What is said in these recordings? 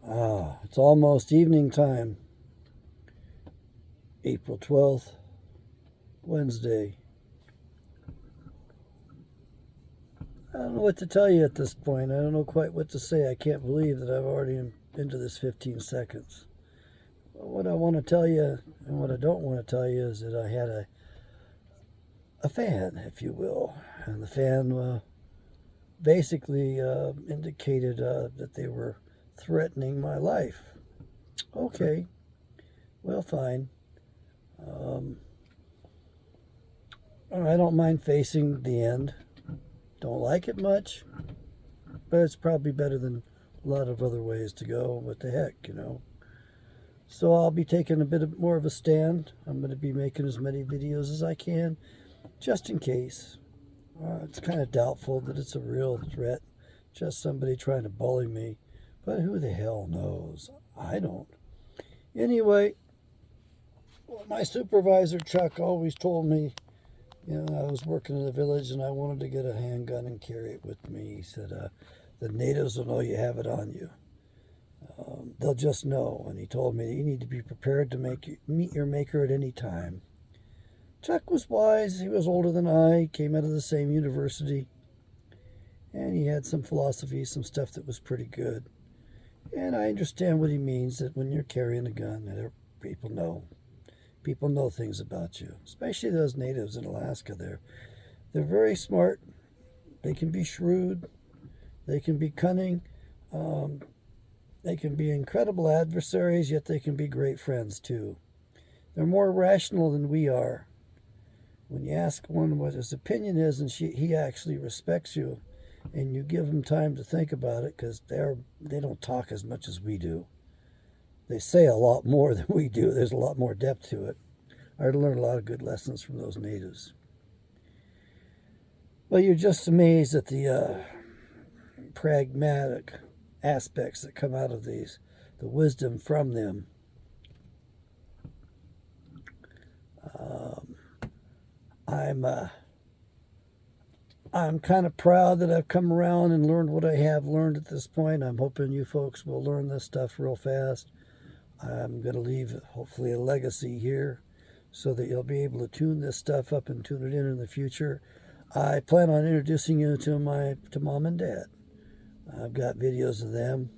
It's almost evening time. April 12th, Wednesday. I don't know what to tell you at this point. I don't know quite what to say. I can't believe that I've already into this 15 seconds. What I want to tell you and what I don't want to tell you is that I had a fan, if you will. And the fan basically indicated that they were threatening my life. Okay, well, fine. Um, I don't mind facing the end. Don't like it much, but it's probably better than a lot of other ways to go. What the heck. So I'll be taking a bit more of a stand. I'm going to be making as many videos as I can, just in case. It's kind of doubtful that it's a real threat, just somebody trying to bully me. But who the hell knows? I don't. Anyway, my supervisor, Chuck, always told me, I was working in the village and I wanted to get a handgun and carry it with me. He said, the natives will know you have it on you. They'll just know. And he told me that you need to be prepared to meet your maker at any time. Chuck was wise. He was older than I, came out of the same university. And he had some philosophy, some stuff that was pretty good. And I understand what he means, that when you're carrying a gun, people know. People know things about you, especially those natives in Alaska. They're very smart. They can be shrewd. They can be cunning. They can be incredible adversaries, yet they can be great friends too. They're more rational than we are. When you ask one what his opinion is, and he actually respects you, and you give him time to think about it, because they don't talk as much as we do. They say a lot more than we do. There's a lot more depth to it. I learned a lot of good lessons from those natives. Well, you're just amazed at the pragmatic aspects that come out of these, the wisdom from them. I'm kind of proud that I've come around and learned what I have learned at this point. I'm hoping you folks will learn this stuff real fast. I'm going to leave, hopefully, a legacy here so that you'll be able to tune this stuff up and tune it in the future. I plan on introducing you to Mom and Dad. I've got videos of them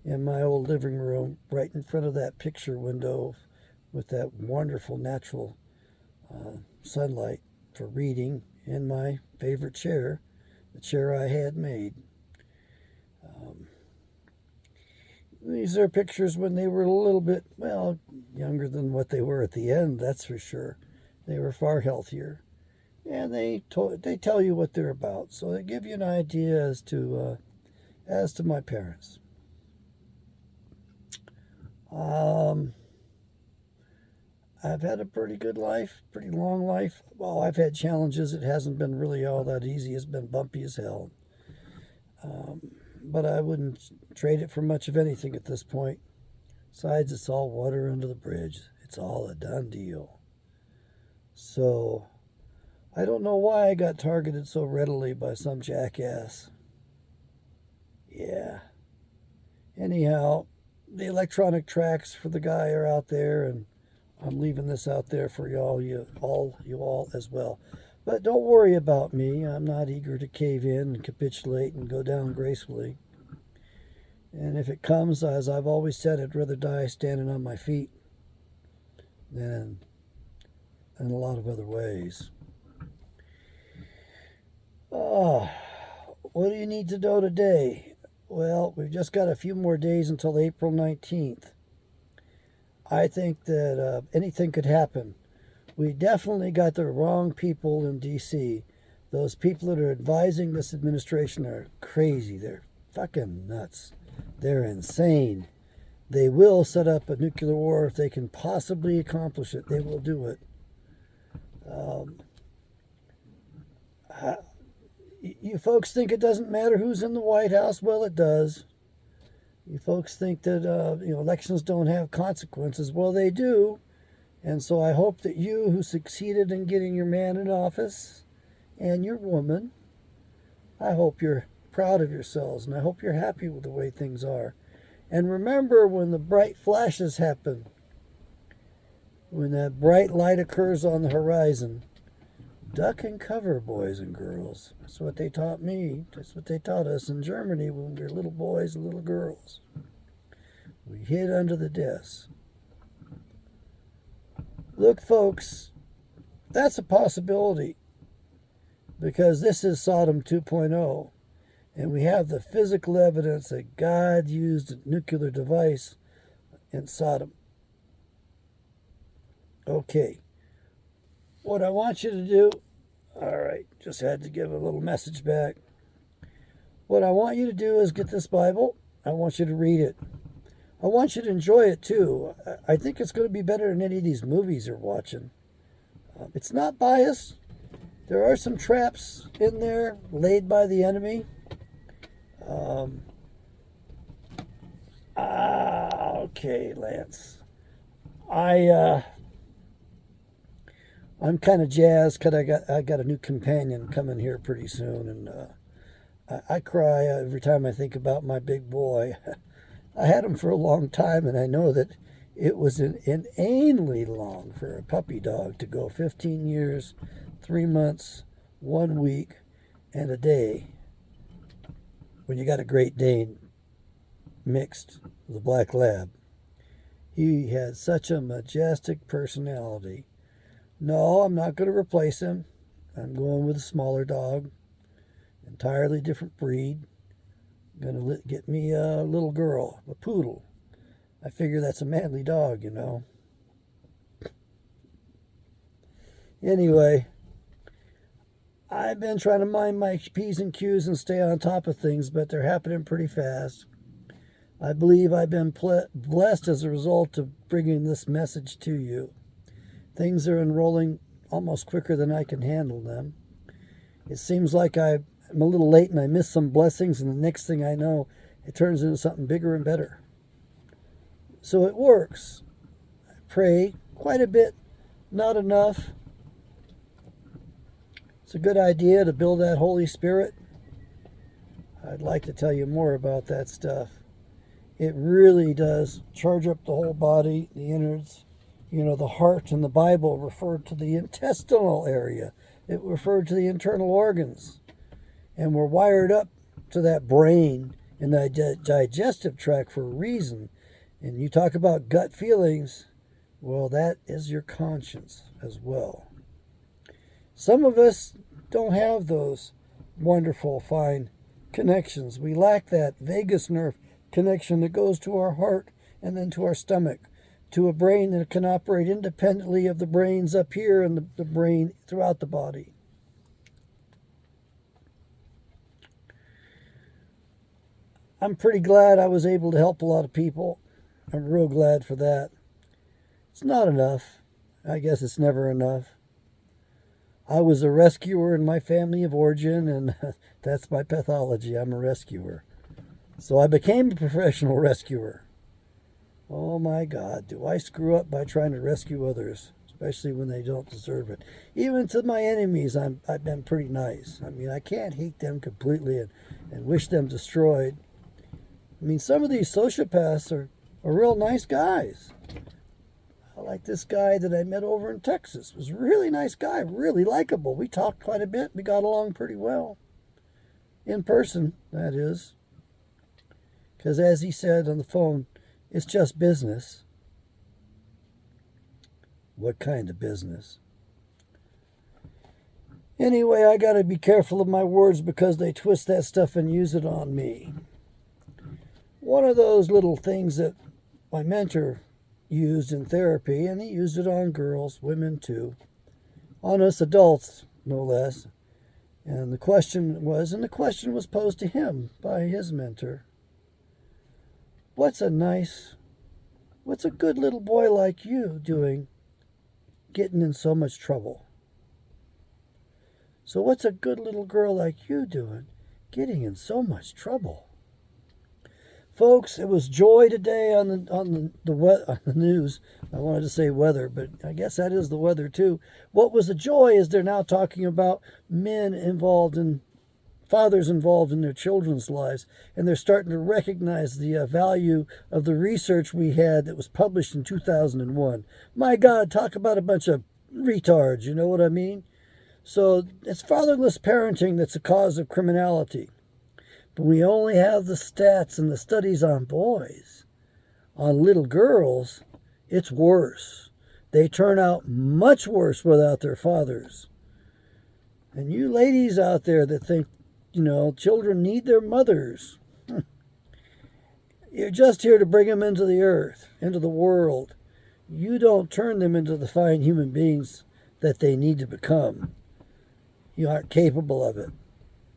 in my old living room right in front of that picture window with that wonderful natural sunlight for reading in my favorite chair, the chair I had made. These are pictures when they were a little bit, well, younger than what they were at the end, that's for sure. They were far healthier. And they tell you what they're about. So they give you an idea as to my parents. I've had a pretty good life, pretty long life. Well, I've had challenges. It hasn't been really all that easy. It's been bumpy as hell. But I wouldn't trade it for much of anything at this point. Besides, it's all water under the bridge. It's all a done deal. So, I don't know why I got targeted so readily by some jackass. Yeah. Anyhow, the electronic tracks for the guy are out there, and I'm leaving this out there for you all as well. But don't worry about me. I'm not eager to cave in and capitulate and go down gracefully. And if it comes, as I've always said, I'd rather die standing on my feet than in a lot of other ways. Oh, what do you need to know today? Well, we've just got a few more days until April 19th. I think that anything could happen. We definitely got the wrong people in D.C. Those people that are advising this administration are crazy. They're fucking nuts. They're insane. They will set up a nuclear war if they can possibly accomplish it. They will do it. You folks think it doesn't matter who's in the White House? Well, it does. You folks think that elections don't have consequences. Well, they do. And so I hope that you who succeeded in getting your man in office and your woman, I hope you're proud of yourselves, and I hope you're happy with the way things are. And remember when the bright flashes happen, when that bright light occurs on the horizon, duck and cover, boys and girls. That's what they taught me. That's what they taught us in Germany when we were little boys and little girls. We hid under the desk. Look, folks, that's a possibility because this is Sodom 2.0, and we have the physical evidence that God used a nuclear device in Sodom. Okay, what I want you to do, all right, just had to give a little message back. What I want you to do is get this Bible. I want you to read it. I want you to enjoy it too. I think it's going to be better than any of these movies you're watching. It's not biased. There are some traps in there laid by the enemy. Okay, Lance. I'm kind of jazzed because I got a new companion coming here pretty soon, and I cry every time I think about my big boy. I had him for a long time, and I know that it was inanely long for a puppy dog to go 15 years, 3 months, 1 week, and a day when you got a Great Dane mixed with a black lab. He had such a majestic personality. No, I'm not going to replace him. I'm going with a smaller dog, entirely different breed. Going to get me a little girl, a poodle. I figure that's a manly dog, you know. Anyway, I've been trying to mind my P's and Q's and stay on top of things, but they're happening pretty fast. I believe I've been blessed as a result of bringing this message to you. Things are unrolling almost quicker than I can handle them. It seems like I'm a little late and I missed some blessings, and the next thing I know, it turns into something bigger and better. So it works. I pray quite a bit, not enough. It's a good idea to build that Holy Spirit. I'd like to tell you more about that stuff. It really does charge up the whole body, the innards. You know, the heart in the Bible referred to the intestinal area. It referred to the internal organs. And we're wired up to that brain and the digestive tract for a reason. And you talk about gut feelings, well, that is your conscience as well. Some of us don't have those wonderful, fine connections. We lack that vagus nerve connection that goes to our heart and then to our stomach, to a brain that can operate independently of the brains up here and the brain throughout the body. I'm pretty glad I was able to help a lot of people. I'm real glad for that. It's not enough. I guess it's never enough. I was a rescuer in my family of origin, and that's my pathology. I'm a rescuer. So I became a professional rescuer. Oh my God, do I screw up by trying to rescue others, especially when they don't deserve it. Even to my enemies, I've been pretty nice. I mean, I can't hate them completely and wish them destroyed. I mean, some of these sociopaths are real nice guys. I like this guy that I met over in Texas. Was a really nice guy, really likable. We talked quite a bit. We got along pretty well. In person, that is. Because as he said on the phone, it's just business. What kind of business? Anyway, I got to be careful of my words because they twist that stuff and use it on me. One of those little things that my mentor used in therapy, and he used it on girls, women too, on us adults, no less. And the question was posed to him by his mentor. What's a good little boy like you doing getting in so much trouble? So what's a good little girl like you doing getting in so much trouble? Folks, it was joy today on the news. I wanted to say weather, but I guess that is the weather too. What was the joy is they're now talking about men involved in fathers involved in their children's lives, and they're starting to recognize the value of the research we had that was published in 2001. My God, talk about a bunch of retards, you know what I mean? So it's fatherless parenting that's a cause of criminality. But we only have the stats and the studies on boys. On little girls, it's worse. They turn out much worse without their fathers. And you ladies out there that think, children need their mothers. You're just here to bring them into the earth, into the world. You don't turn them into the fine human beings that they need to become. You aren't capable of it.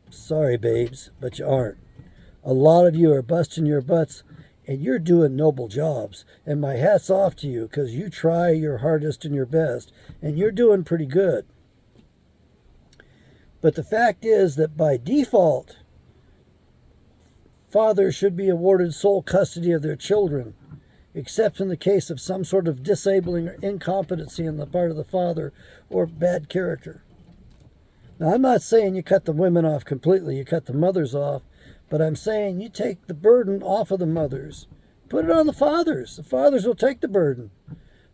Sorry, babes, but you aren't. A lot of you are busting your butts, and you're doing noble jobs. And my hat's off to you, because you try your hardest and your best, and you're doing pretty good. But the fact is that by default, fathers should be awarded sole custody of their children, except in the case of some sort of disabling or incompetency on the part of the father or bad character. Now, I'm not saying you cut the women off completely, you cut the mothers off, but I'm saying you take the burden off of the mothers. Put it on the fathers. The fathers will take the burden.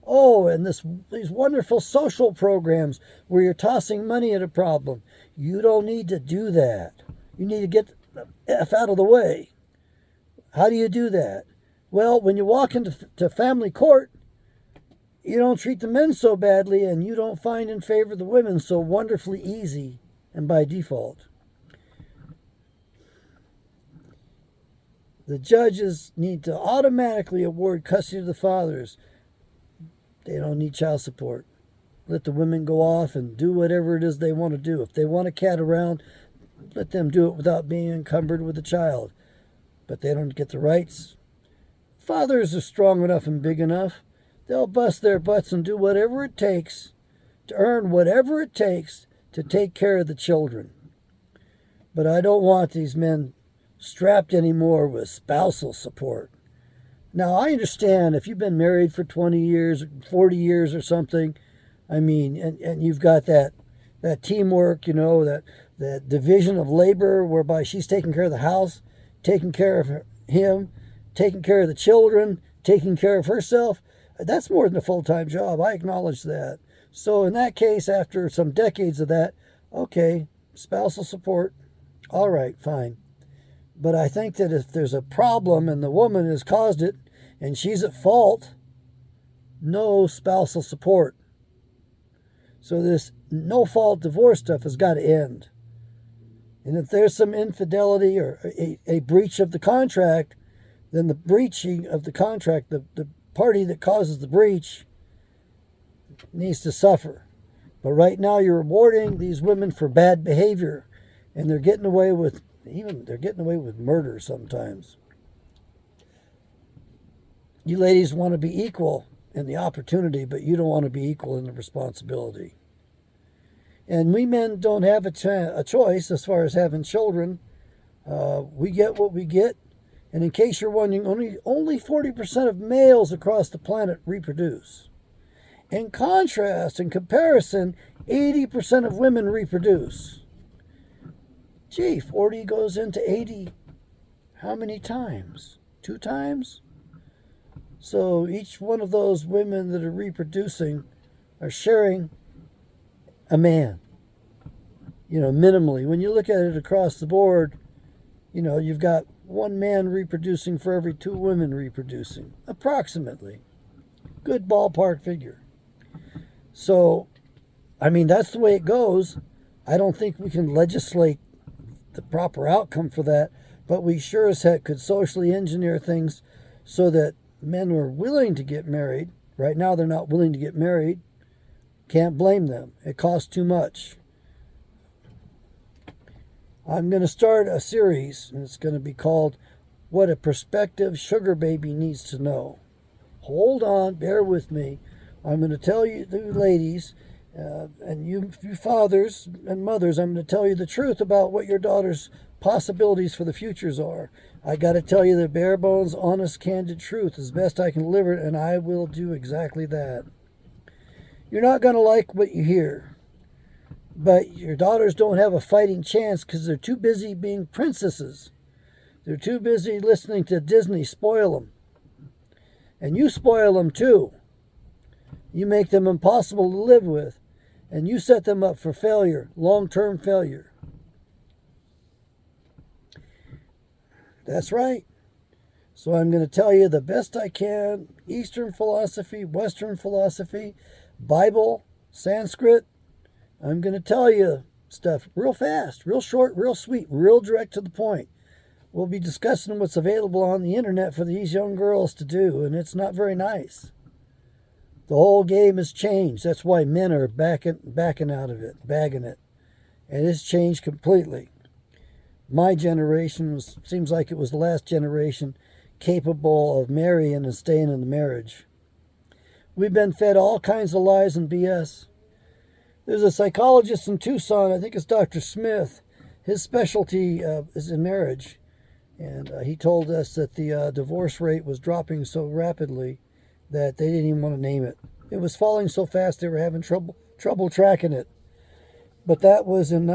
Oh, and these wonderful social programs where you're tossing money at a problem. You don't need to do that. You need to get the F out of the way. How do you do that? Well, when you walk into family court, you don't treat the men so badly, and you don't find in favor the women so wonderfully easy and by default. The judges need to automatically award custody to the fathers. They don't need child support. Let the women go off and do whatever it is they want to do. If they want to cat around, let them do it without being encumbered with a child. But they don't get the rights. Fathers are strong enough and big enough. They'll bust their butts and do whatever it takes to earn whatever it takes to take care of the children. But I don't want these men strapped anymore with spousal support. Now, I understand if you've been married for 20 years, 40 years or something, and you've got that teamwork, that division of labor whereby she's taking care of the house, taking care of him, taking care of the children, taking care of herself. That's more than a full-time job. I acknowledge that. So in that case, after some decades of that, okay, spousal support, all right, fine. But I think that if there's a problem and the woman has caused it and she's at fault, no spousal support. So this no-fault divorce stuff has got to end. And if there's some infidelity or a breach of the contract, then the breaching of the contract, the party that causes the breach needs to suffer. But right now you're rewarding these women for bad behavior, and they're getting away with murder sometimes. You ladies want to be equal in the opportunity, but you don't want to be equal in the responsibility. And we men don't have a choice as far as having children. We get what we get. And in case you're wondering, only 40% of males across the planet reproduce. In contrast, in comparison, 80% of women reproduce. Gee, 40 goes into 80 how many times? 2 times? So each one of those women that are reproducing are sharing a man. Minimally. When you look at it across the board, you've got 1 man reproducing for every 2 women reproducing, approximately. Good ballpark figure. So, that's the way it goes. I don't think we can legislate the proper outcome for that, but we sure as heck could socially engineer things so that men were willing to get married. Right now they're not willing to get married. Can't blame them. It costs too much. I'm going to start a series, and it's going to be called What a Prospective Sugar Baby Needs to Know. Hold on, bear with me. I'm going to tell you, the ladies, and you fathers and mothers, I'm going to tell you the truth about what your daughter's possibilities for the futures are. I got to tell you the bare bones, honest, candid truth as best I can deliver it, and I will do exactly that. You're not going to like what you hear, But your daughters don't have a fighting chance because they're too busy being princesses. They're too busy listening to Disney spoil them. And you spoil them too. You make them impossible to live with. And you set them up for failure, long-term failure. That's right. So I'm going to tell you the best I can. Eastern philosophy, Western philosophy, Bible, Sanskrit. I'm going to tell you stuff real fast, real short, real sweet, real direct to the point. We'll be discussing what's available on the internet for these young girls to do, and it's not very nice. The whole game has changed. That's why men are backing out of it, bagging it. And it's changed completely. My generation seems like it was the last generation capable of marrying and staying in the marriage. We've been fed all kinds of lies and BS. There's a psychologist in Tucson, I think it's Dr. Smith. His specialty is in marriage. And he told us that the divorce rate was dropping so rapidly that they didn't even want to name it. It was falling so fast they were having trouble tracking it. But that was in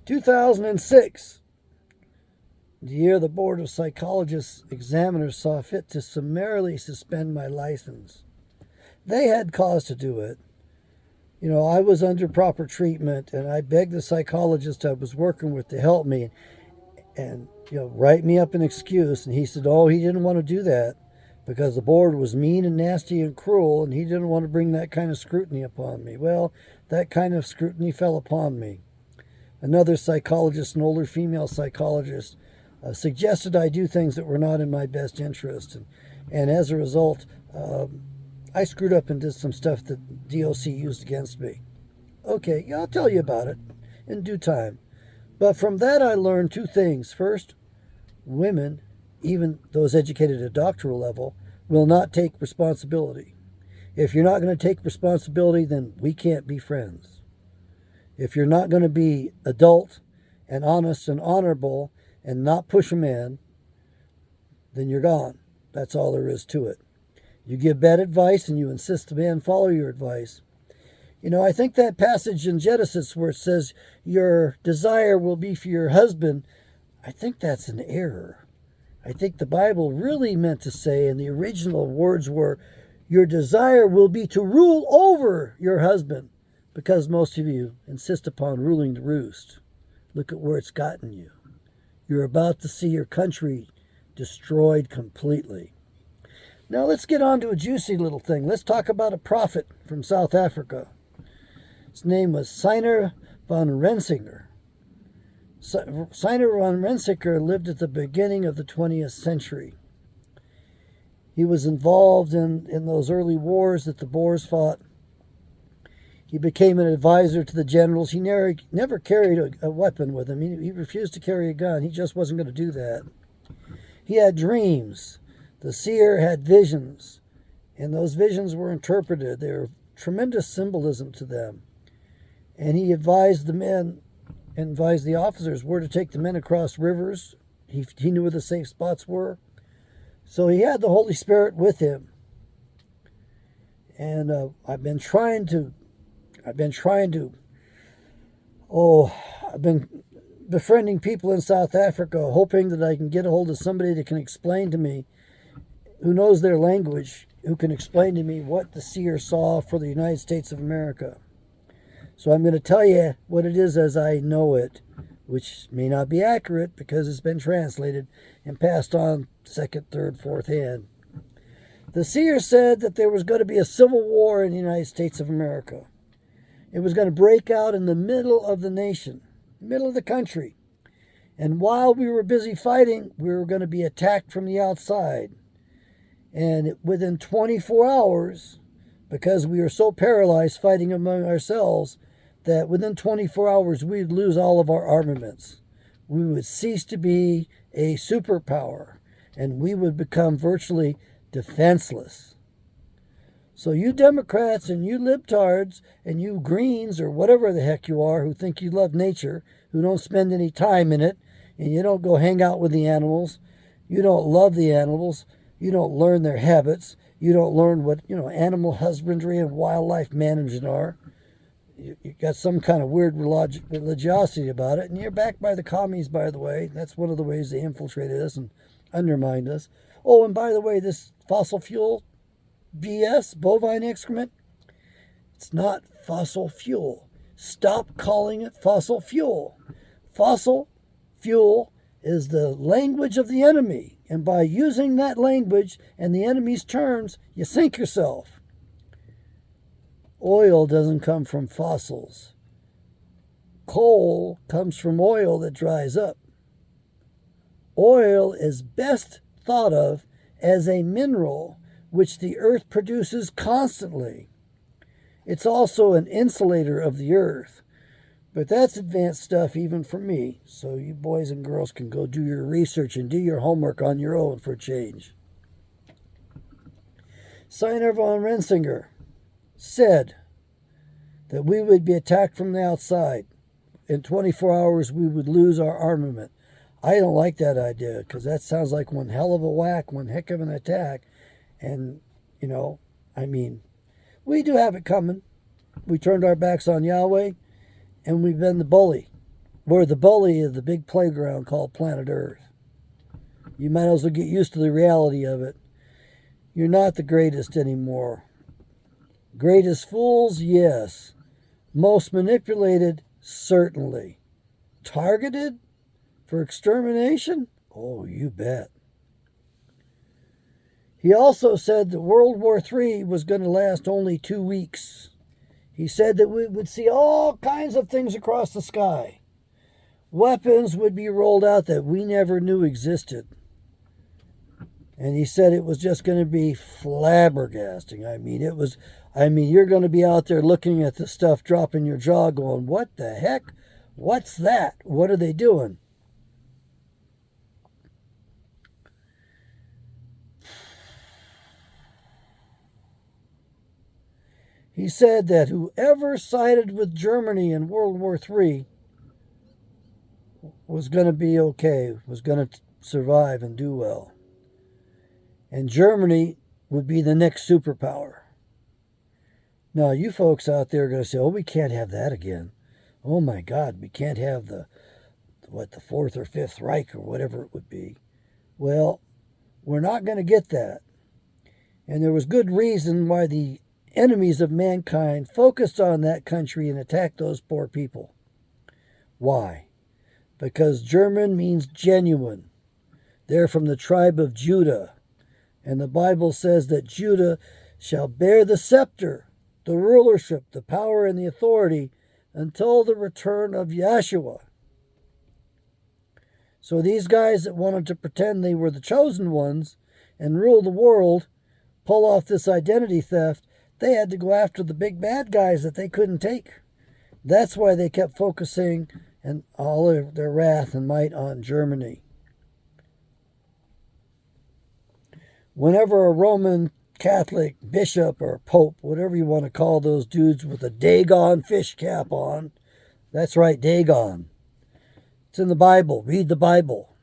2006. The year the Board of Psychologists examiners saw fit to summarily suspend my license. They had cause to do it. You know, I was under proper treatment, and I begged the psychologist I was working with to help me and write me up an excuse. And he said, he didn't want to do that because the board was mean and nasty and cruel, and he didn't want to bring that kind of scrutiny upon me. Well, that kind of scrutiny fell upon me. Another psychologist, an older female psychologist, suggested I do things that were not in my best interest. And as a result, I screwed up and did some stuff that DOC used against me. Okay, yeah, I'll tell you about it in due time. But from that I learned two things. First, women, even those educated at doctoral level, will not take responsibility. If you're not going to take responsibility, then we can't be friends. If you're not going to be adult and honest and honorable and not push a man, then you're gone. That's all there is to it. You give bad advice and you insist the man follow your advice. I think that passage in Genesis where it says your desire will be for your husband, I think that's an error. I think the Bible really meant to say, and the original words were, your desire will be to rule over your husband, because most of you insist upon ruling the roost. Look at where it's gotten you. You're about to see your country destroyed completely. Now let's get on to a juicy little thing. Let's talk about a prophet from South Africa. His name was Siner van Rensinger. Siner van Rensinger lived at the beginning of the 20th century. He was involved in those early wars that the Boers fought. He became an advisor to the generals. He never carried a weapon with him. He refused to carry a gun. He just wasn't going to do that. He had dreams. The seer had visions, and those visions were interpreted. There were tremendous symbolism to them. And he advised the men, advised the officers where to take the men across rivers. He knew where the safe spots were. So he had the Holy Spirit with him. And I've been befriending people in South Africa, hoping that I can get a hold of somebody that can explain to me, who knows their language, who can explain to me what the seer saw for the United States of America. So I'm going to tell you what it is as I know it, which may not be accurate because it's been translated and passed on second, third, fourth hand. The seer said that there was going to be a civil war in the United States of America. It was going to break out in the middle of the nation, middle of the country. And while we were busy fighting, we were going to be attacked from the outside. And within 24 hours, because we were so paralyzed fighting among ourselves, that within 24 hours we'd lose all of our armaments. We would cease to be a superpower, and we would become virtually defenseless. So you Democrats and you libtards and you Greens or whatever the heck you are who think you love nature, who don't spend any time in it, and you don't go hang out with the animals, you don't love the animals, you don't learn their habits, You don't learn what, animal husbandry and wildlife management are. You got some kind of weird religiosity about it, and you're backed by the commies, by the way. That's one of the ways they infiltrated us and undermined us. Oh, and by the way, this fossil fuel BS, bovine excrement, it's not fossil fuel. Stop calling it fossil fuel. Fossil fuel is the language of the enemy, and by using that language and the enemy's terms, you sink yourself. Oil doesn't come from fossils. Coal comes from oil that dries up. Oil is best thought of as a mineral which the earth produces constantly. It's also an insulator of the earth. But that's advanced stuff even for me. So you boys and girls can go do your research and do your homework on your own for a change. Signer von Rensinger said that we would be attacked from the outside. In 24 hours, we would lose our armament. I don't like that idea because that sounds like one hell of a whack, one heck of an attack. And, we do have it coming. We turned our backs on Yahweh, and we've been the bully. We're the bully of the big playground called planet Earth. You might as well get used to the reality of it. You're not the greatest anymore. Greatest fools, yes. Most manipulated, certainly. Targeted for extermination? Oh, you bet. He also said that World War III was going to last only 2 weeks. He said that we would see all kinds of things across the sky. Weapons would be rolled out that we never knew existed. And he said it was just going to be flabbergasting. You're going to be out there looking at the stuff, dropping your jaw, going, what the heck? What's that? What are they doing? He said that whoever sided with Germany in World War III was going to be okay, was going to survive and do well. And Germany would be the next superpower. Now, you folks out there are going to say, oh, we can't have that again. Oh, my God, we can't have the Fourth or Fifth Reich or whatever it would be. Well, we're not going to get that. And there was good reason why the enemies of mankind focused on that country and attacked those poor people. Why? Because German means genuine. They're from the tribe of Judah. And the Bible says that Judah shall bear the scepter, the rulership, the power, and the authority until the return of Yeshua. So these guys that wanted to pretend they were the chosen ones and rule the world, pull off this identity theft, they had to go after the big bad guys that they couldn't take. That's why they kept focusing and all of their wrath and might on Germany. Whenever a Roman Catholic bishop or pope, whatever you want to call those dudes with a Dagon fish cap on, that's right, Dagon. It's in the Bible. Read the Bible.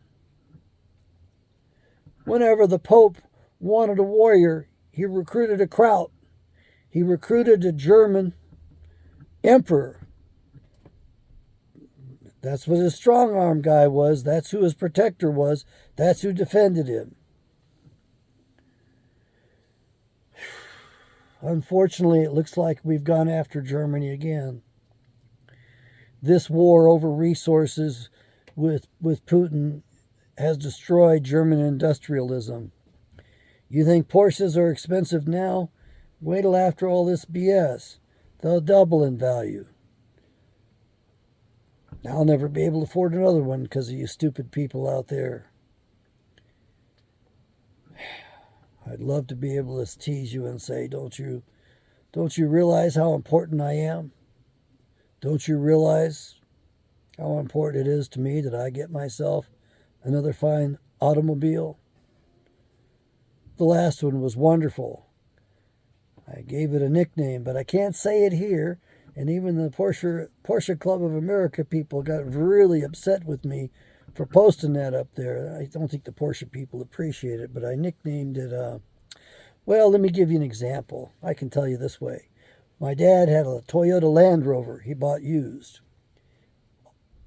Whenever the pope wanted a warrior, he recruited a kraut. He recruited a German emperor. That's what his strong arm guy was. That's who his protector was. That's who defended him. Unfortunately, it looks like we've gone after Germany again. This war over resources with Putin has destroyed German industrialism. You think Porsches are expensive now? Wait till after all this BS. They'll double in value. I'll never be able to afford another one because of you stupid people out there. I'd love to be able to tease you and say, don't you realize how important I am? Don't you realize how important it is to me that I get myself another fine automobile? The last one was wonderful. I gave it a nickname, but I can't say it here. And even the Porsche Club of America people got really upset with me for posting that up there. I don't think the Porsche people appreciate it, but I nicknamed it Well, let me give you an example. I can tell you this way. My dad had a Toyota Land Rover he bought used.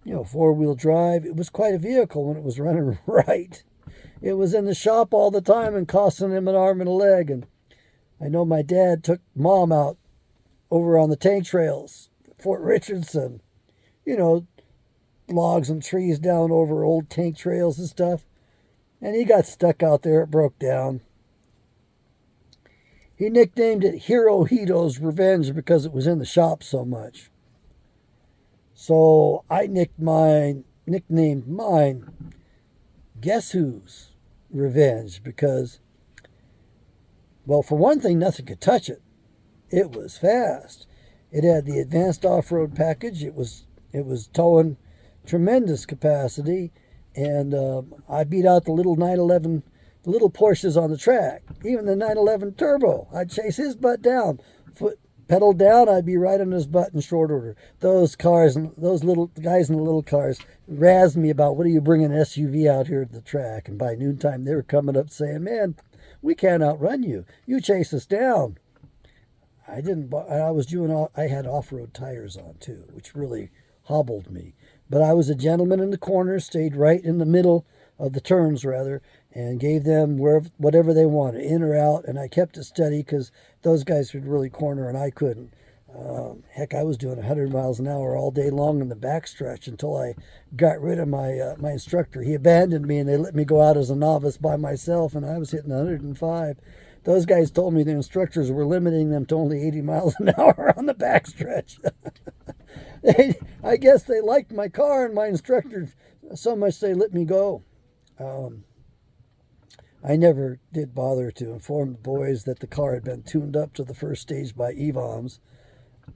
Four-wheel drive. It was quite a vehicle when it was running right. It was in the shop all the time and costing him an arm and a leg. And I know my dad took Mom out over on the tank trails, Fort Richardson, you know, logs and trees down over old tank trails and stuff. And he got stuck out there. It broke down. He nicknamed it Hirohito's Revenge because it was in the shop so much. So I nicknamed mine Guess Who's Revenge because, well, for one thing, nothing could touch it. It was fast. It had the advanced off-road package. It was towing tremendous capacity, and I beat out the little 911, the little Porsches on the track. Even the 911 Turbo, I'd chase his butt down. Foot pedal down, I'd be right on his butt in short order. Those cars and those little guys in the little cars razzed me about, what are you bringing an SUV out here to the track? And by noontime, they were coming up saying, man, we can't outrun you. You chase us down. I didn't. I had off-road tires on too, which really hobbled me. But I was a gentleman in the corner, stayed right in the middle of the turns rather, and gave them whatever they wanted, in or out. And I kept it steady because those guys could really corner and I couldn't. Heck, I was doing 100 miles an hour all day long in the backstretch until I got rid of my instructor. He abandoned me and they let me go out as a novice by myself, and I was hitting 105. Those guys told me the instructors were limiting them to only 80 miles an hour on the backstretch. I guess they liked my car and my instructor so much they let me go. I never did bother to inform the boys that the car had been tuned up to the first stage by EVOMs.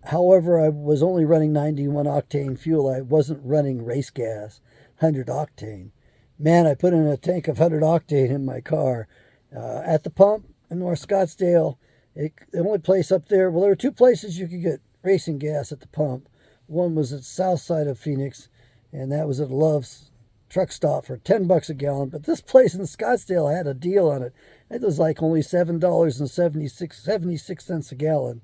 However, I was only running 91 octane fuel. I wasn't running race gas, 100 octane. Man, I put in a tank of 100 octane in my car. At the pump in North Scottsdale, the only place up there, well, there were two places you could get racing gas at the pump. One was at the south side of Phoenix, and that was at Love's truck stop for $10 a gallon. But this place in Scottsdale had a deal on it. It was like only $7.76 a gallon.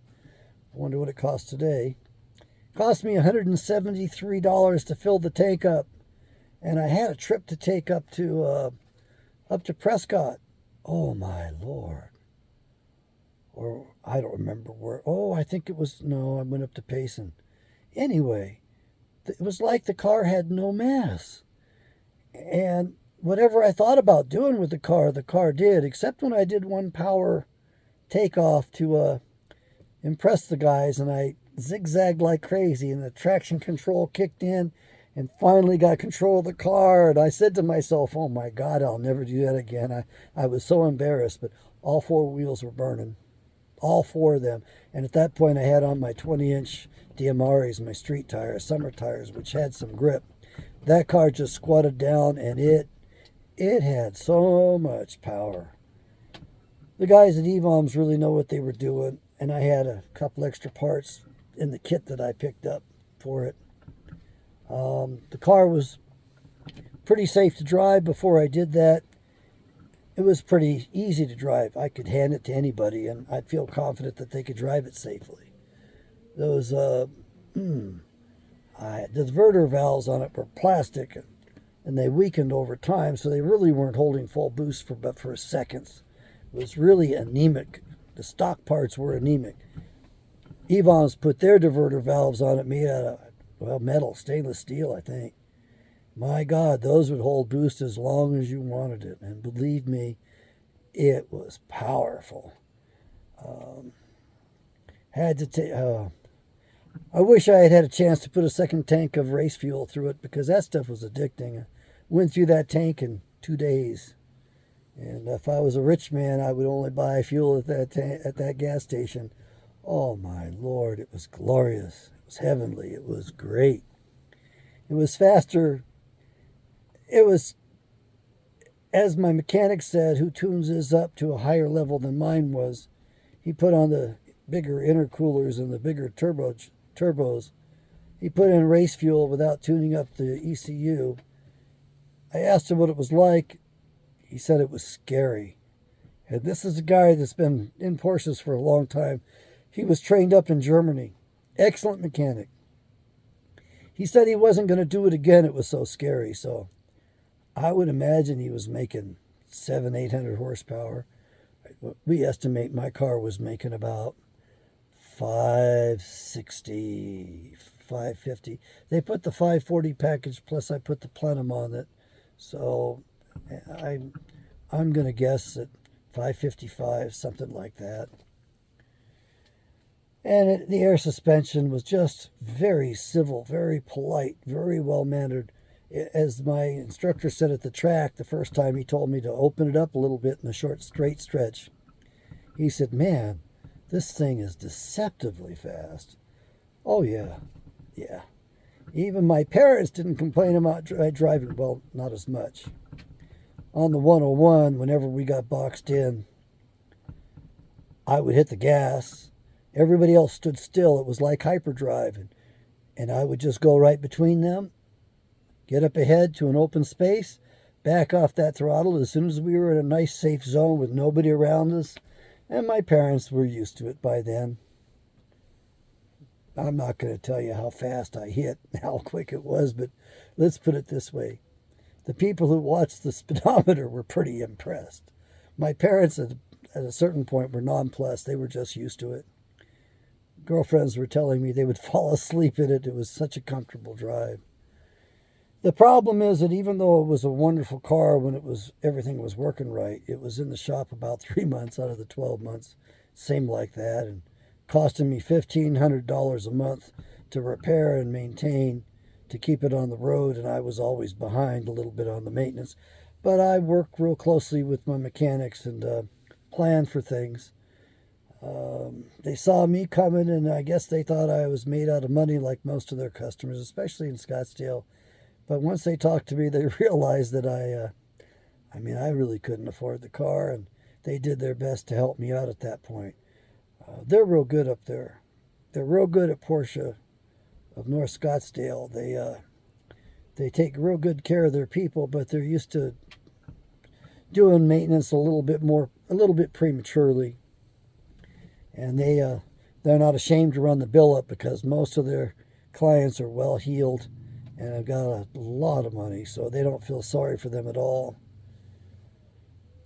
I wonder what it costs today. It cost me $173 to fill the tank up, and I had a trip to take up to Prescott. Oh my Lord. Or I don't remember where. Oh, I think it was, no, I went up to Payson. Anyway, it was like the car had no mass. And whatever I thought about doing with the car did, except when I did one power takeoff to impress the guys, and I zigzagged like crazy, and the traction control kicked in and finally got control of the car. And I said to myself, oh my God, I'll never do that again. I was so embarrassed, but all four wheels were burning. All four of them. And at that point, I had on my 20-inch DMRs, my street tires, summer tires, which had some grip. That car just squatted down, and it had so much power. The guys at EVOMs really know what they were doing, and I had a couple extra parts in the kit that I picked up for it. The car was pretty safe to drive before I did that. It was pretty easy to drive. I could hand it to anybody, and I'd feel confident that they could drive it safely. Those, the diverter valves on it were plastic, and they weakened over time, so they really weren't holding full boost but for seconds. It was really anemic. The stock parts were anemic. EVOMs put their diverter valves on it made out of, metal, stainless steel, I think. My God, those would hold boost as long as you wanted it. And believe me, it was powerful. I wish I had had a chance to put a second tank of race fuel through it, because that stuff was addicting. I went through that tank in 2 days. And if I was a rich man, I would only buy fuel at that gas station. Oh my Lord, it was glorious. It was heavenly. It was great. It was faster. It was, as my mechanic said, who tunes this up to a higher level than mine was. He put on the bigger intercoolers and the bigger turbos. He put in race fuel without tuning up the ECU. I asked him what it was like. He said it was scary. And this is a guy that's been in Porsches for a long time. He was trained up in Germany. Excellent mechanic. He said he wasn't going to do it again. It was so scary. So I would imagine he was making 800 horsepower. We estimate my car was making about 560, 550. They put the 540 package, plus I put the plenum on it. So I'm going to guess at 555, something like that. And the air suspension was just very civil, very polite, very well mannered. As my instructor said at the track the first time, he told me to open it up a little bit in a short straight stretch. He said, "Man, this thing is deceptively fast." Oh yeah, yeah. Even my parents didn't complain about driving. Well, not as much. On the 101, whenever we got boxed in, I would hit the gas. Everybody else stood still. It was like hyperdrive. And I would just go right between them, get up ahead to an open space, back off that throttle as soon as we were in a nice safe zone with nobody around us. And my parents were used to it by then. I'm not going to tell you how fast I hit and how quick it was, but let's put it this way. The people who watched the speedometer were pretty impressed. My parents at a certain point were nonplussed. They were just used to it. Girlfriends were telling me they would fall asleep in it. It was such a comfortable drive. The problem is that even though it was a wonderful car when everything was working right, it was in the shop about 3 months out of the 12 months. Seemed like that, and costing me $1,500 a month to repair and maintain, to keep it on the road, and I was always behind a little bit on the maintenance. But I worked real closely with my mechanics and planned for things. They saw me coming, and I guess they thought I was made out of money like most of their customers, especially in Scottsdale. But once they talked to me, they realized that I really couldn't afford the car, and they did their best to help me out at that point. They're real good up there. They're real good at Porsche of North Scottsdale. They take real good care of their people, but they're used to doing maintenance a little bit prematurely. And they're not ashamed to run the bill up because most of their clients are well heeled and have got a lot of money, so they don't feel sorry for them at all.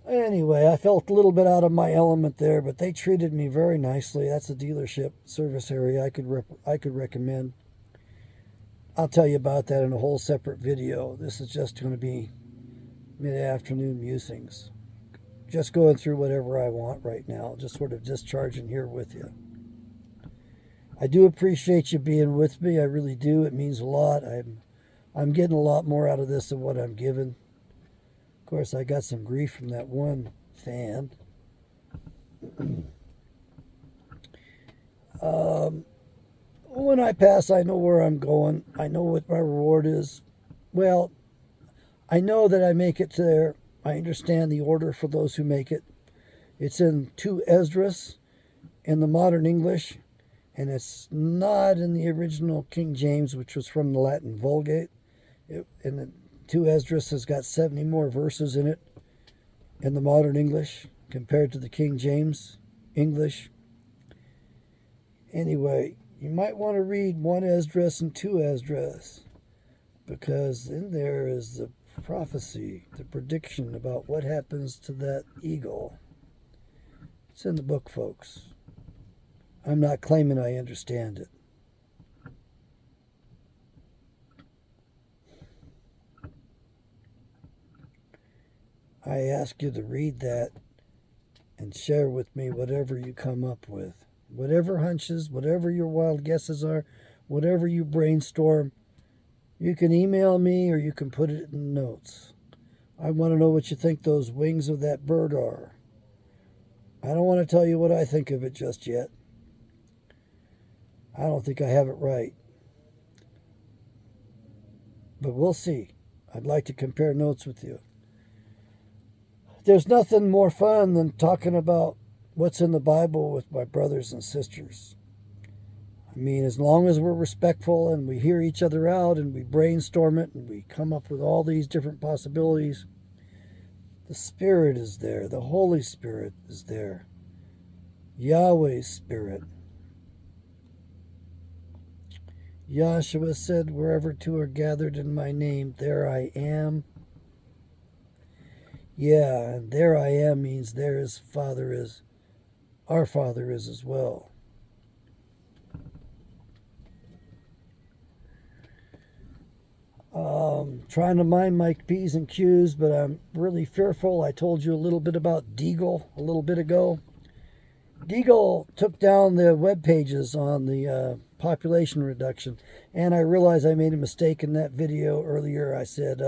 Anyway, I felt a little bit out of my element there, but they treated me very nicely. That's a dealership service area I could recommend. I'll tell you about that in a whole separate video. This is just going to be mid-afternoon musings. Just going through whatever I want right now, just sort of discharging here with you. I do appreciate you being with me. I really do. It means a lot. I'm getting a lot more out of this than what I'm giving. Of course, I got some grief from that one fan. When I pass, I know where I'm going. I know what my reward is. Well, I know that I make it to there. I understand the order for those who make it. It's in 2 Esdras in the modern English, and it's not in the original King James, which was from the Latin Vulgate. And the 2 Esdras has got 70 more verses in it in the modern English compared to the King James English. Anyway, you might want to read 1 Esdras and 2 Esdras, because in there is the prophecy, the prediction about what happens to that eagle. It's in the book, folks. I'm not claiming I understand it. I ask you to read that and share with me whatever you come up with. Whatever hunches, whatever your wild guesses are, whatever you brainstorm, you can email me or you can put it in notes. I want to know what you think those wings of that bird are. I don't want to tell you what I think of it just yet. I don't think I have it right. But we'll see. I'd like to compare notes with you. There's nothing more fun than talking about what's in the Bible with my brothers and sisters. I mean, as long as we're respectful and we hear each other out and we brainstorm it and we come up with all these different possibilities, The Spirit is there. The Holy Spirit is there. Yahweh's Spirit. Yahshua said, wherever two are gathered in my name, there I am. Yeah, and there I am means there his Father is. Our Father is as well. Trying to mind my P's and Q's, but I'm really fearful. I told you a little bit about Deagle a little bit ago. Deagle took down the web pages on the population reduction, and I realized I made a mistake in that video earlier. I said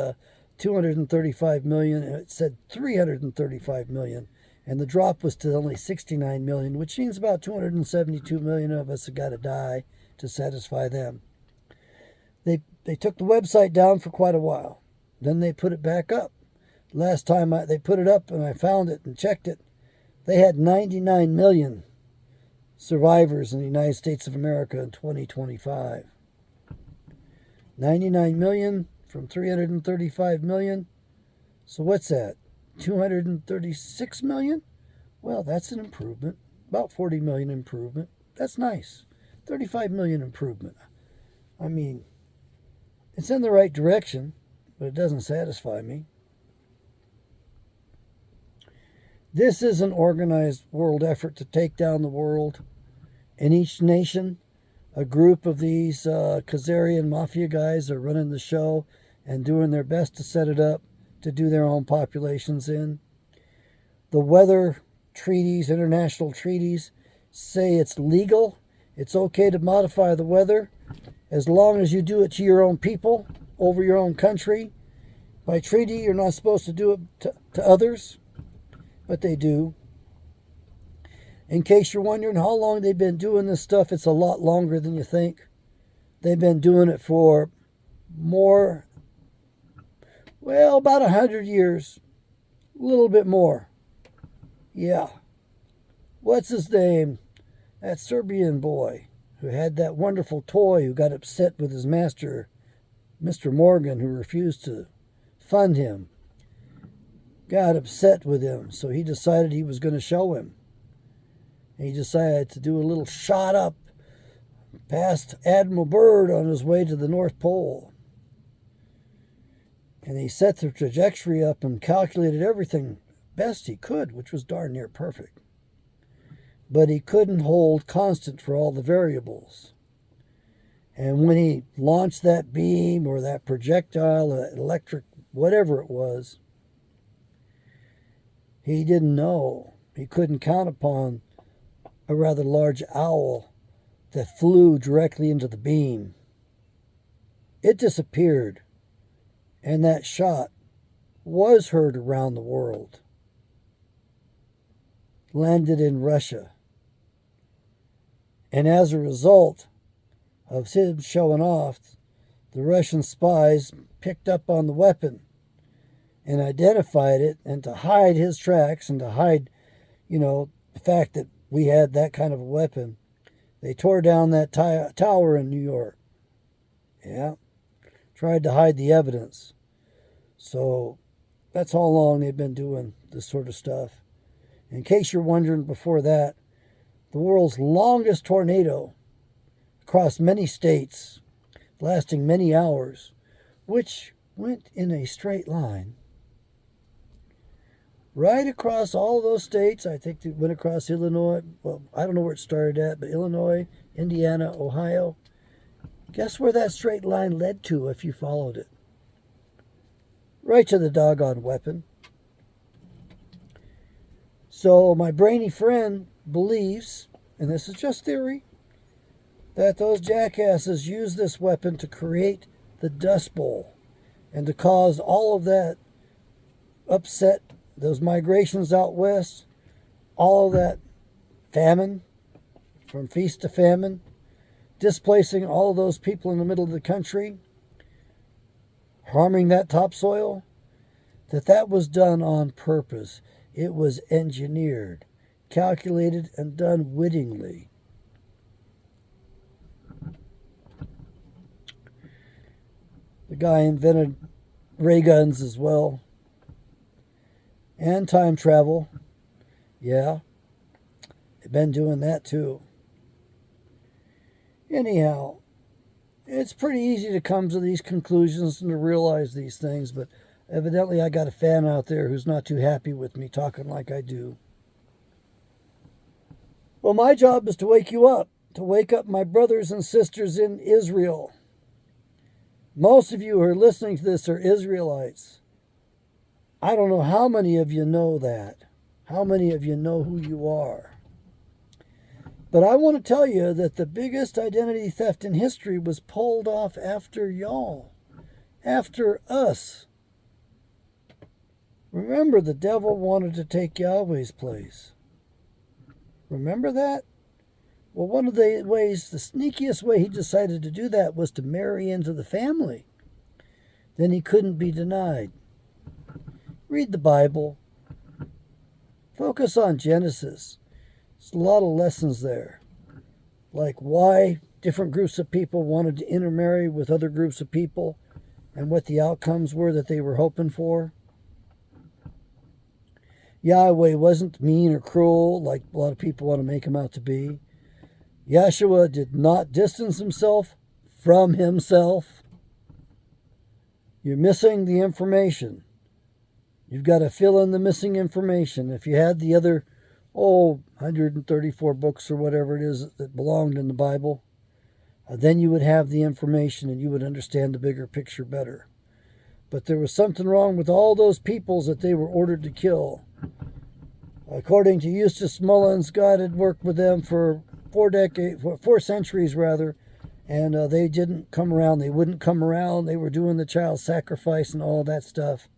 235 million, and it said 335 million, and the drop was to only 69 million, which means about 272 million of us have got to die to satisfy them. They took the website down for quite a while. Then they put it back up. Last time they put it up and I found it and checked it, they had 99 million survivors in the United States of America in 2025. 99 million from 335 million. So what's that? 236 million? Well, that's an improvement. About 40 million improvement. That's nice. 35 million improvement. I mean, it's in the right direction, but it doesn't satisfy me. This is an organized world effort to take down the world. In each nation, a group of these Khazarian mafia guys are running the show and doing their best to set it up to do their own populations in. The weather treaties, international treaties, say it's legal. It's okay to modify the weather as long as you do it to your own people, over your own country. By treaty, you're not supposed to do it to others, but they do. In case you're wondering how long they've been doing this stuff, it's a lot longer than you think. They've been doing it for more, well, about 100 years. A little bit more. Yeah. What's his name? That Serbian boy who had that wonderful toy, who got upset with his master, Mr. Morgan, who refused to fund him. Got upset with him, so he decided he was going to show him. And he decided to do a little shot up past Admiral Byrd on his way to the North Pole. And he set the trajectory up and calculated everything best he could, which was darn near perfect. But he couldn't hold constant for all the variables. And when he launched that beam or that projectile, that electric, whatever it was, he didn't know. He couldn't count upon a rather large owl that flew directly into the beam. It disappeared, and that shot was heard around the world. Landed in Russia. And as a result of him showing off, the Russian spies picked up on the weapon and identified it, and to hide his tracks and to hide, the fact that we had that kind of a weapon, they tore down that tower in New York. Yeah. Tried to hide the evidence. So that's how long they've been doing this sort of stuff. In case you're wondering, before that, the world's longest tornado across many states, lasting many hours, which went in a straight line right across all of those states. I think it went across Illinois. Well, I don't know where it started at, but Illinois, Indiana, Ohio. Guess where that straight line led to if you followed it? Right to the doggone weapon. So my brainy friend believes, and this is just theory, that those jackasses used this weapon to create the Dust Bowl and to cause all of that upset, those migrations out west, all of that famine, from feast to famine, displacing all of those people in the middle of the country, harming that topsoil, that was done on purpose. It was engineered, calculated, and done wittingly. The guy invented ray guns as well. And time travel. Yeah, they've been doing that too. Anyhow, it's pretty easy to come to these conclusions and to realize these things, but evidently I got a fan out there who's not too happy with me talking like I do. Well, my job is to wake you up, to wake up my brothers and sisters in Israel. Most of you who are listening to this are Israelites. I don't know how many of you know that, how many of you know who you are. But I want to tell you that the biggest identity theft in history was pulled off after y'all, after us. Remember, the devil wanted to take Yahweh's place. Remember that? Well, one of the ways, the sneakiest way he decided to do that was to marry into the family. Then he couldn't be denied. Read the Bible. Focus on Genesis. There's a lot of lessons there. Like why different groups of people wanted to intermarry with other groups of people and what the outcomes were that they were hoping for. Yahweh wasn't mean or cruel like a lot of people want to make him out to be. Yeshua did not distance himself from himself. You're missing the information. You've got to fill in the missing information. If you had the other, 134 books or whatever it is that belonged in the Bible, then you would have the information and you would understand the bigger picture better. But there was something wrong with all those peoples that they were ordered to kill. According to Eustace Mullins, God had worked with them for 4 centuries rather, and they didn't come around. They wouldn't come around. They were doing the child sacrifice and all that stuff.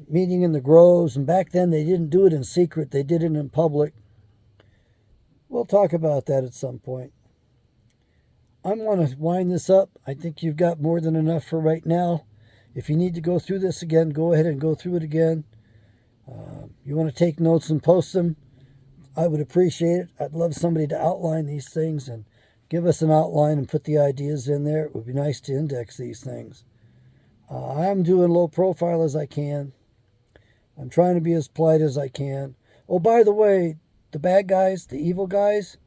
Meeting in the groves, and back then they didn't do it in secret. They did it in public. We'll talk about that at some point. I want to wind this up. I think you've got more than enough for right now. If you need to go through this again, go ahead and go through it again. You want to take notes and post them, I would appreciate it. I'd love somebody to outline these things and give us an outline and put the ideas in there. It would be nice to index these things. I'm doing low profile as I can. I'm trying to be as polite as I can. Oh, by the way, the bad guys, the evil guys,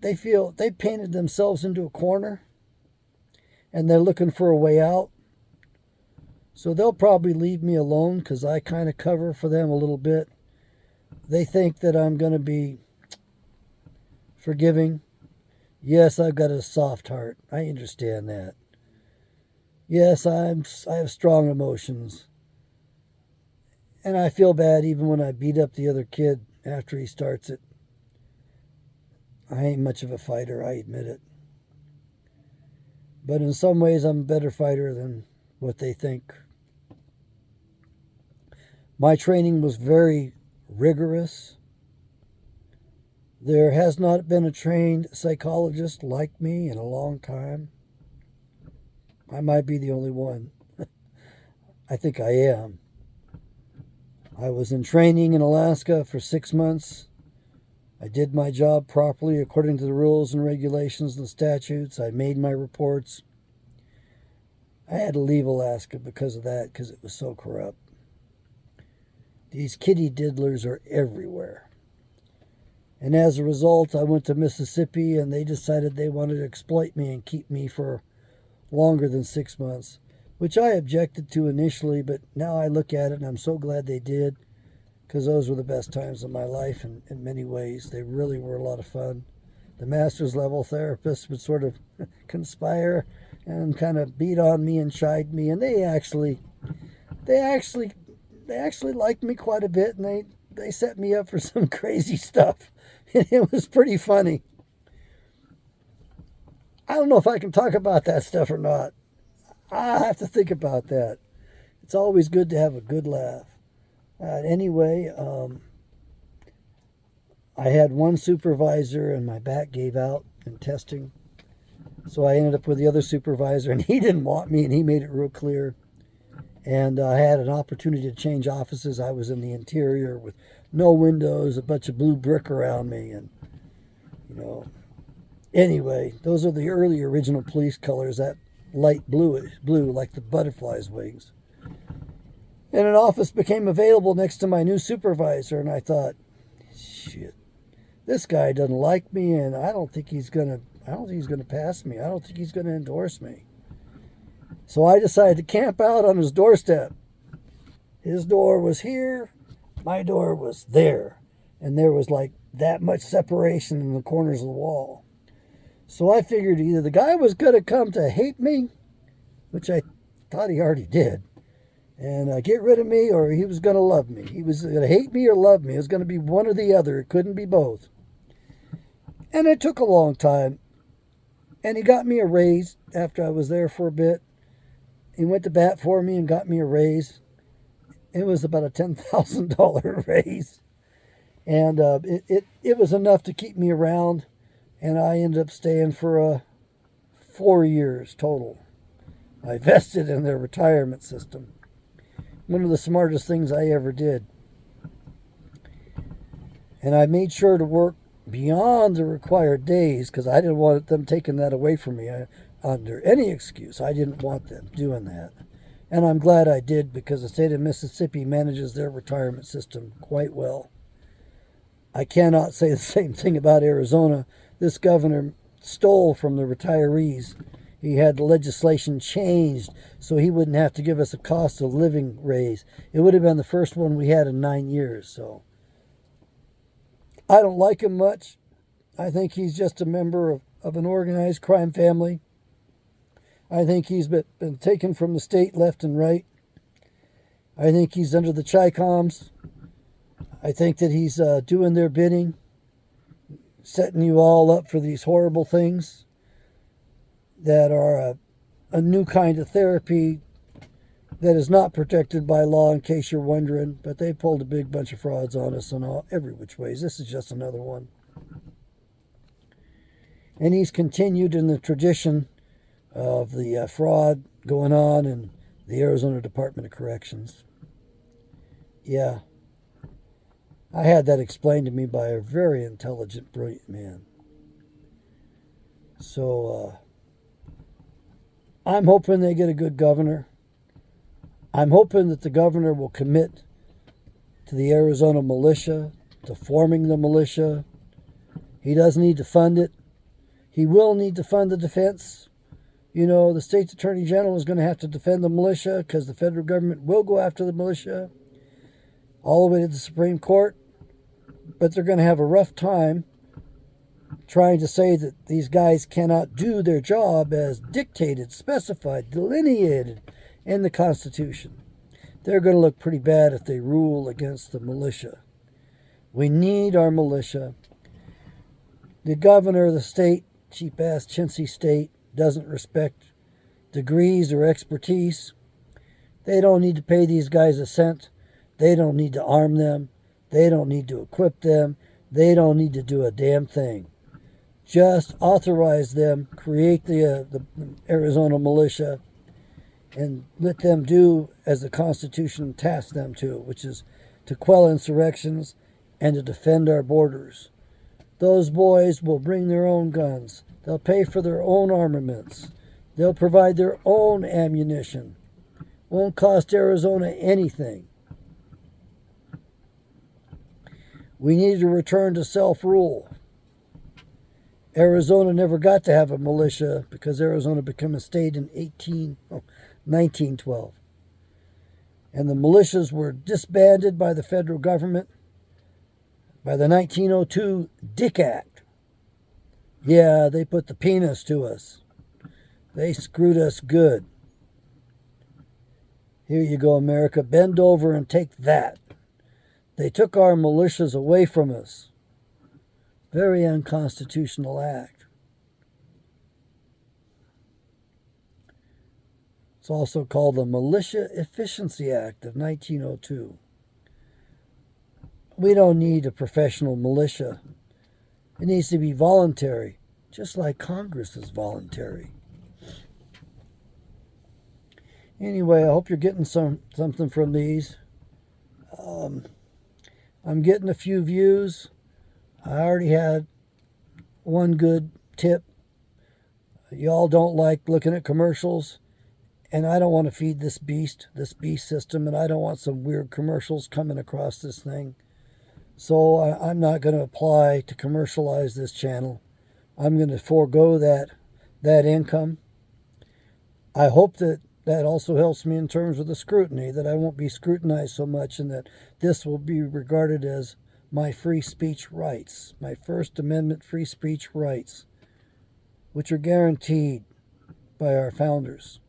they feel they painted themselves into a corner and they're looking for a way out. So they'll probably leave me alone because I kind of cover for them a little bit. They think that I'm going to be forgiving. Yes, I've got a soft heart. I understand that. Yes, I have strong emotions. And I feel bad even when I beat up the other kid after he starts it. I ain't much of a fighter, I admit it. But in some ways, I'm a better fighter than what they think. My training was very rigorous. There has not been a trained psychologist like me in a long time. I might be the only one. I think I am. I was in training in Alaska for 6 months. I did my job properly according to the rules and regulations and statutes. I made my reports. I had to leave Alaska because of that, because it was so corrupt. These kitty diddlers are everywhere. And as a result, I went to Mississippi and they decided they wanted to exploit me and keep me for longer than 6 months, which I objected to initially, but now I look at it and I'm so glad they did, because those were the best times of my life in many ways. They really were a lot of fun. The master's level therapists would sort of conspire and kind of beat on me and chide me, and they actually liked me quite a bit, and they set me up for some crazy stuff. And it was pretty funny. I don't know if I can talk about that stuff or not. I have to think about that. It's always good to have a good laugh. Anyway, I had one supervisor and my back gave out in testing. So I ended up with the other supervisor, and he didn't want me, and he made it real clear. And I had an opportunity to change offices. I was in the interior with no windows, a bunch of blue brick around me, and, Anyway, those are the early original police colors, that light blue like the butterfly's wings. And an office became available next to my new supervisor, and I thought, shit, this guy doesn't like me, and I don't think he's gonna pass me. I don't think he's gonna endorse me. So I decided to camp out on his doorstep. His door was here, my door was there, and there was like that much separation in the corners of the wall. So I figured either the guy was gonna come to hate me, which I thought he already did, and get rid of me, or he was going to love me. He was going to hate me or love me. It was going to be one or the other. It couldn't be both. And it took a long time. And he got me a raise after I was there for a bit. He went to bat for me and got me a raise. It was about a $10,000 raise. And it was enough to keep me around. And I ended up staying for 4 years total. I vested in their retirement system. One of the smartest things I ever did. And I made sure to work beyond the required days because I didn't want them taking that away from me under any excuse. I didn't want them doing that. And I'm glad I did because the state of Mississippi manages their retirement system quite well. I cannot say the same thing about Arizona. This governor stole from the retirees. He had the legislation changed so he wouldn't have to give us a cost of living raise. It would have been the first one we had in 9 years. So I don't like him much. I think he's just a member of an organized crime family. I think he's been taken from the state left and right. I think he's under the Chi-Coms. I think that he's doing their bidding, setting you all up for these horrible things that are a new kind of therapy that is not protected by law, in case you're wondering. But they pulled a big bunch of frauds on us in every which ways. This is just another one. And he's continued in the tradition of the fraud going on in the Arizona Department of Corrections. Yeah. I had that explained to me by a very intelligent, brilliant man. So, I'm hoping they get a good governor. I'm hoping that the governor will commit to the Arizona militia, to forming the militia. He does need to fund it. He will need to fund the defense. You know, the state's attorney general is going to have to defend the militia because the federal government will go after the militia all the way to the Supreme Court. But they're going to have a rough time trying to say that these guys cannot do their job as dictated, specified, delineated in the Constitution. They're going to look pretty bad if they rule against the militia. We need our militia. The governor of the state, cheap-ass chintzy state, doesn't respect degrees or expertise. They don't need to pay these guys a cent. They don't need to arm them. They don't need to equip them. They don't need to do a damn thing. Just authorize them, create the Arizona militia, and let them do as the Constitution tasks them to, which is to quell insurrections and to defend our borders. Those boys will bring their own guns. They'll pay for their own armaments. They'll provide their own ammunition. Won't cost Arizona anything. We need to return to self-rule. Arizona never got to have a militia because Arizona became a state in 1912. And the militias were disbanded by the federal government by the 1902 Dick Act. Yeah, they put the penis to us. They screwed us good. Here you go, America. Bend over and take that. They took our militias away from us. Very unconstitutional act. It's also called the Militia Efficiency Act of 1902. We don't need a professional militia. It needs to be voluntary, just like Congress is voluntary. Anyway, I hope you're getting something from these. I'm getting a few views. I already had one good tip. Y'all don't like looking at commercials, And I don't want to feed this beast system, and I don't want some weird commercials coming across this thing. So I'm not going to apply to commercialize this channel. I'm going to forego that income. I hope that also helps me in terms of the scrutiny, that I won't be scrutinized so much, and that this will be regarded as my free speech rights, my First Amendment free speech rights, which are guaranteed by our founders.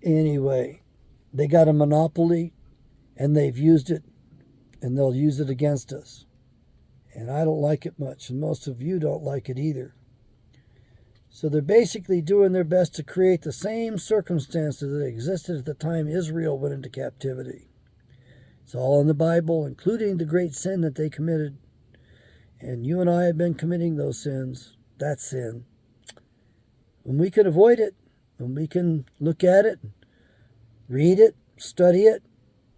Anyway, they got a monopoly, and they've used it, and they'll use it against us. And I don't like it much, and most of you don't like it either. So they're basically doing their best to create the same circumstances that existed at the time Israel went into captivity. It's all in the Bible, including the great sin that they committed. And you and I have been committing those sins, that sin. When we can avoid it, when we can look at it, read it, study it,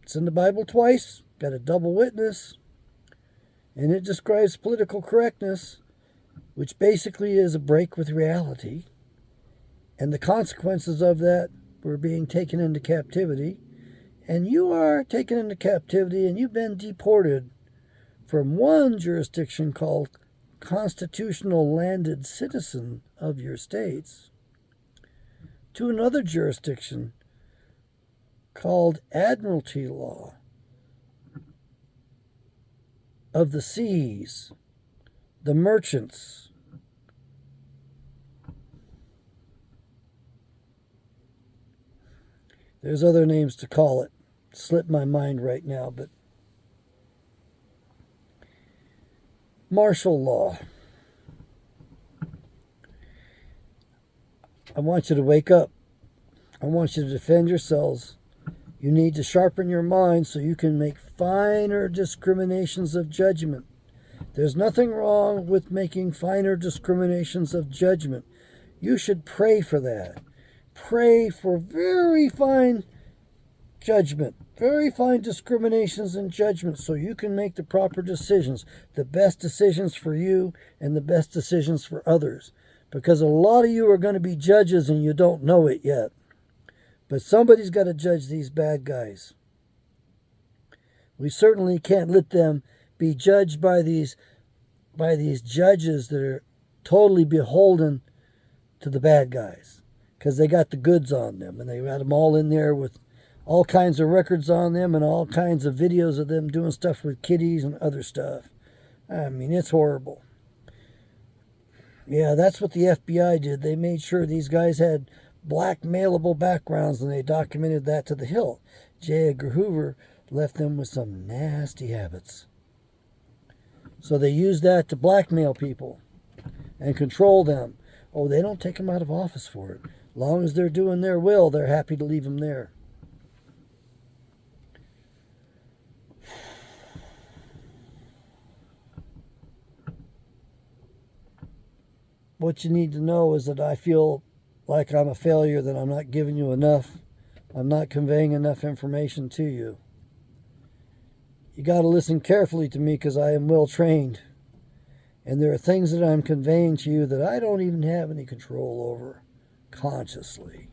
it's in the Bible twice, got a double witness, and it describes political correctness, which basically is a break with reality. And the consequences of that were being taken into captivity. And you are taken into captivity, and you've been deported from one jurisdiction called constitutional landed citizen of your states to another jurisdiction called admiralty law of the seas, the merchants. There's other names to call it. Slipped my mind right now, but martial law. I want you to wake up. I want you to defend yourselves. You need to sharpen your mind so you can make finer discriminations of judgment. There's nothing wrong with making finer discriminations of judgment. You should pray for that. Pray for very fine judgment, very fine discriminations and judgment, so you can make the proper decisions, the best decisions for you and the best decisions for others. Because a lot of you are going to be judges and you don't know it yet. But somebody's got to judge these bad guys. We certainly can't let them be judged by these judges that are totally beholden to the bad guys, because they got the goods on them, and they got them all in there with all kinds of records on them and all kinds of videos of them doing stuff with kiddies and other stuff. I mean, it's horrible. Yeah, that's what the FBI did. They made sure these guys had blackmailable backgrounds, and they documented that to the hilt. J. Edgar Hoover left them with some nasty habits. So they used that to blackmail people and control them. Oh, they don't take them out of office for it. As long as they're doing their will, they're happy to leave them there. What you need to know is that I feel like I'm a failure, that I'm not giving you enough. I'm not conveying enough information to you. You got to listen carefully to me, because I am well trained. And there are things that I'm conveying to you that I don't even have any control over consciously.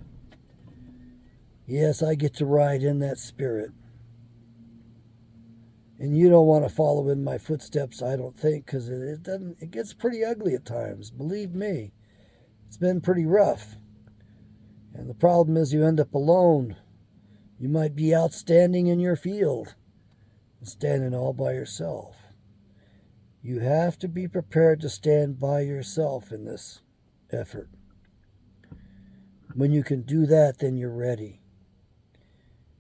Yes, I get to ride in that spirit. And you don't want to follow in my footsteps, I don't think, because it gets pretty ugly at times. Believe me, it's been pretty rough. And the problem is you end up alone. You might be outstanding in your field and standing all by yourself. You have to be prepared to stand by yourself in this effort. When you can do that, then you're ready.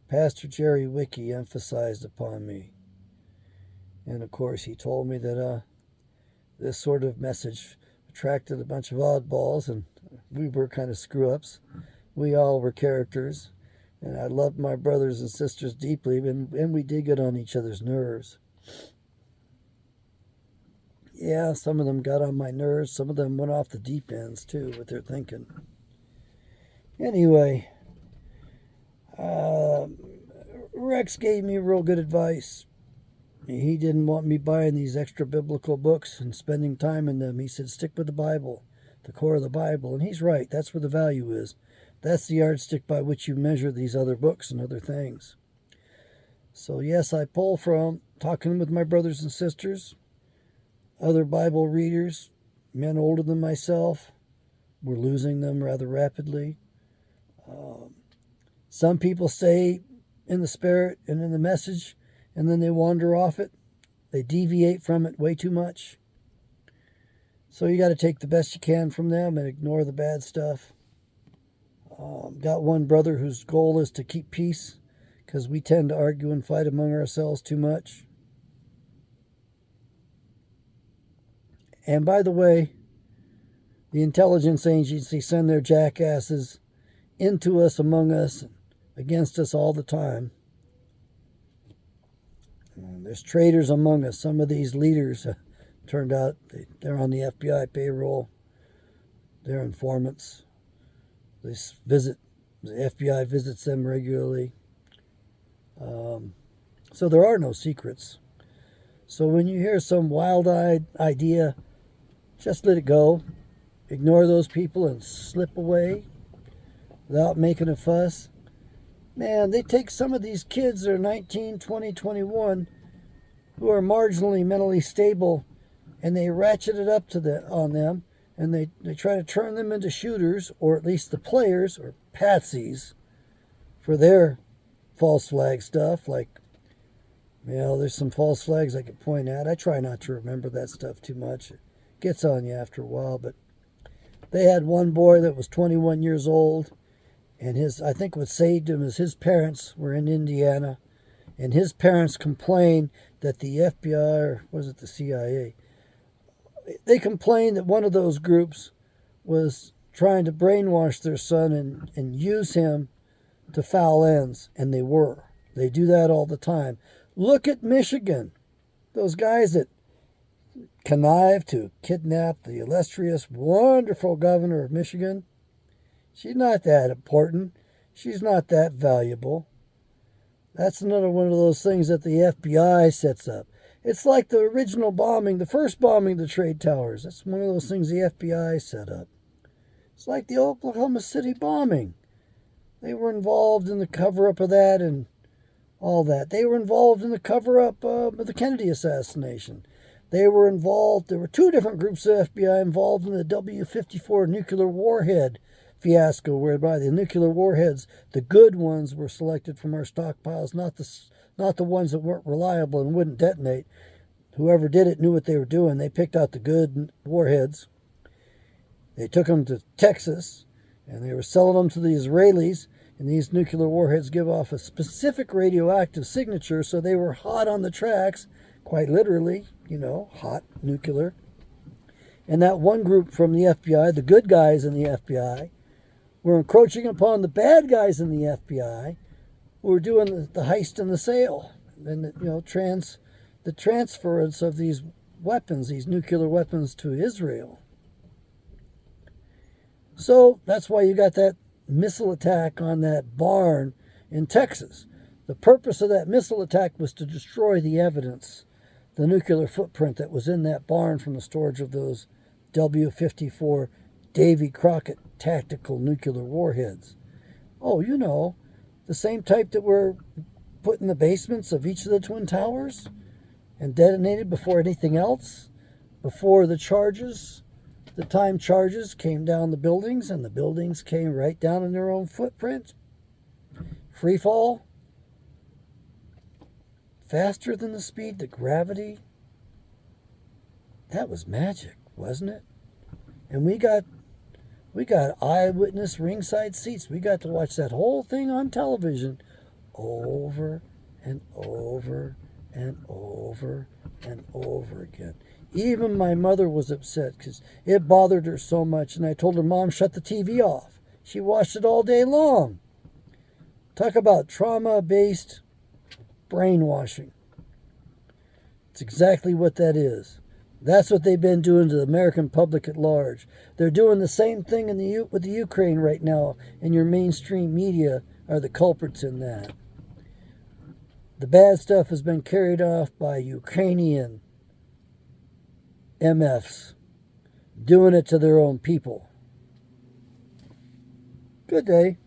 Pastor Jerry Wicke emphasized upon me. And of course, he told me that this sort of message attracted a bunch of oddballs, and we were kind of screw-ups. We all were characters, and I loved my brothers and sisters deeply, and we did get on each other's nerves. Yeah, some of them got on my nerves. Some of them went off the deep ends, too, with their thinking. Anyway, Rex gave me real good advice. He didn't want me buying these extra biblical books and spending time in them. He said, stick with the Bible. the core of the Bible. And he's right. That's where the value is. That's the yardstick by which you measure these other books and other things. So yes, I pull from talking with my brothers and sisters, other Bible readers, men older than myself. We're losing them rather rapidly. Some people stay in the spirit and in the message, and then they wander off it. They deviate from it way too much. So you got to take the best you can from them and ignore the bad stuff. Got one brother whose goal is to keep peace, because we tend to argue and fight among ourselves too much. And by the way, the intelligence agencies send their jackasses into us, among us, against us all the time. There's traitors among us. Some of these leaders turned out they're on the FBI payroll. They're informants. The FBI visits them regularly. So there are no secrets. So when you hear some wild-eyed idea, just let it go. Ignore those people and slip away without making a fuss. Man, they take some of these kids that are 19, 20, 21 who are marginally mentally stable, and they ratchet it up on them, and they try to turn them into shooters, or at least the players, or patsies, for their false flag stuff. Like, there's some false flags I could point at. I try not to remember that stuff too much. It gets on you after a while, but they had one boy that was 21 years old, and I think what saved him is his parents were in Indiana, and his parents complained that the FBI, or was it the CIA, they complained that one of those groups was trying to brainwash their son and use him to foul ends, and they were. They do that all the time. Look at Michigan. Those guys that connived to kidnap the illustrious, wonderful governor of Michigan. She's not that important. She's not that valuable. That's another one of those things that the FBI sets up. It's like the original bombing, the first bombing of the Trade Towers. That's one of those things the FBI set up. It's like the Oklahoma City bombing. They were involved in the cover-up of that and all that. They were involved in the cover-up of the Kennedy assassination. They were involved, there were two different groups of FBI involved in the W-54 nuclear warhead fiasco, whereby the nuclear warheads, the good ones, were selected from our stockpiles, not the ones that weren't reliable and wouldn't detonate. Whoever did it knew what they were doing. They picked out the good warheads. They took them to Texas, and they were selling them to the Israelis, and these nuclear warheads give off a specific radioactive signature, so they were hot on the tracks, quite literally, hot nuclear. And that one group from the FBI, the good guys in the FBI, were encroaching upon the bad guys in the FBI who were doing the heist and the sale, and the transference of these weapons, these nuclear weapons, to Israel. So that's why you got that missile attack on that barn in Texas. The purpose of that missile attack was to destroy the evidence, the nuclear footprint that was in that barn from the storage of those W-54 Davy Crockett tactical nuclear warheads. Oh, the same type that were put in the basements of each of the Twin Towers and detonated before anything else, before the time charges came down the buildings, and the buildings came right down in their own footprint. Free fall, faster than the speed to gravity. That was magic, wasn't it? And we got eyewitness ringside seats. We got to watch that whole thing on television over and over and over and over again. Even my mother was upset because it bothered her so much, and I told her, Mom, shut the TV off. She watched it all day long. Talk about trauma-based brainwashing. It's exactly what that is. That's what they've been doing to the American public at large. They're doing the same thing with the Ukraine right now, and your mainstream media are the culprits in that. The bad stuff has been carried off by Ukrainian MFs, doing it to their own people. Good day.